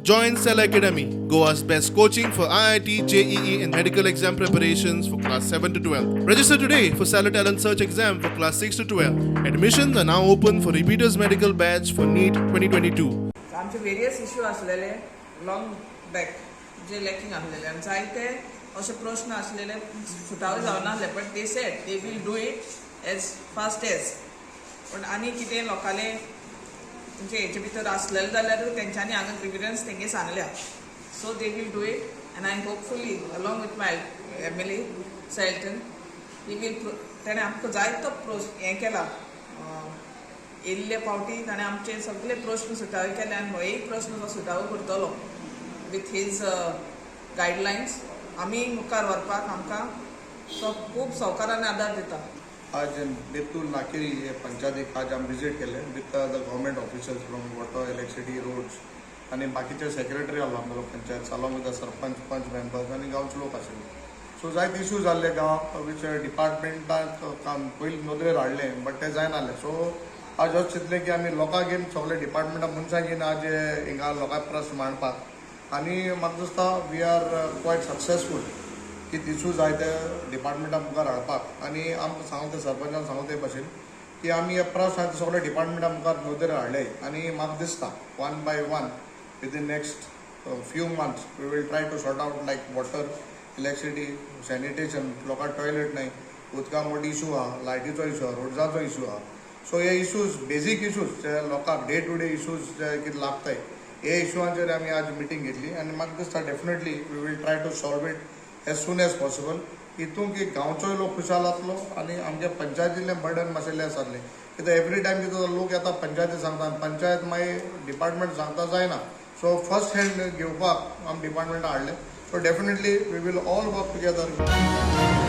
Join Cell Academy, Goa's best coaching for IIT, JEE, and medical exam preparations for class 7 to 12. Register today for Cell Talent Search exam for class 6 to 12. Admissions are now open for repeaters medical batch for NEET 2022. आमचे various issue आसलेले long back जे lacking आसलेले आनी जायते अशे प्रश्न आसलेले सुटावे जावनासले but they said they will do it as fast as पण आनी कितें लोकांले तुमचे हेचे भितर आसलेले जाल्यार तेंच्यांनी हांगा प्रिफरन्स तेंगे सांगल्या so they will do it and I hopefully along with my MLA सॅल्टन वी वील तेणें आमकां जायतो हें केला येयल्ले पावटी ताणें आमचे सगळे प्रश्न सुटावे केले आनी हो एक प्रश्न तो सुटावो करतलो विथ हीज गायडलायन्स आमी मुखार व्हरपाक आमकां तो खूब सहकारान आदार दिता. आज बेतूल नाकेरी पंचायतीक आज आमी विजीट केले with the government officers from water electricity roads आनी बाकीचे सेक्रेटरी आसलो आमचो panchayat along with the sarpanch panch members आनी गांवचे लोक आशिल्ले सो जायते इश्यूज जाल्ले गांव वीच डिपार्टमेंटाक काम पयलीं नोंदणेर हाडलें बट तें जायनासलें सो आज अशें चिंतलें की आमी लोकांक घेवन सगळे डिपार्टमेंटा मनशांक घेवन आज हिंगा लोकांक प्रस्न मांडपाक आनी म्हाका दिसता वी आर क्वायट सक्सेसफूल की इश्यूज जाय ते डिपार्टमेंटा मुखार हाडपाक आनी आमकां सांगता सरपंचान सांगता ते भाशेन की आमी हे प्रस्न आसा सगळे डिपार्टमेंटा मुखार नोंदणेर हाडले आनी म्हाका दिसता one by one within next few months we will try to sort out like water electricity sanitation लोकांक टॉयलेट नाय उदका मोठी इशू आहा लायटीचो इशू आहा रोड्साचो इशू आहा सो हे इश्यूज बेजीक इश्यूज जे लोकांक डे टू डे इश्यूज जे कितें लागताय हे इश्यूआंचेर आमी आज मिटींग घेतली आनी म्हाका दिसता definitely we will try to solve it as soon as possible हितून की गांवचोय लोक खुशाल जातलो आनी आमच्या पंचायतींतलें बर्डन मातशें जातलें कित्याक एवरी टायम कितें लोक येता पंचायती सांगता आनी पंचायत मागीर डिपार्टमेंट सांगता जायना सो फर्स्ट हँड घेवपाक आमी डिपार्टमेंटा हाडलें so definitely we will all work together.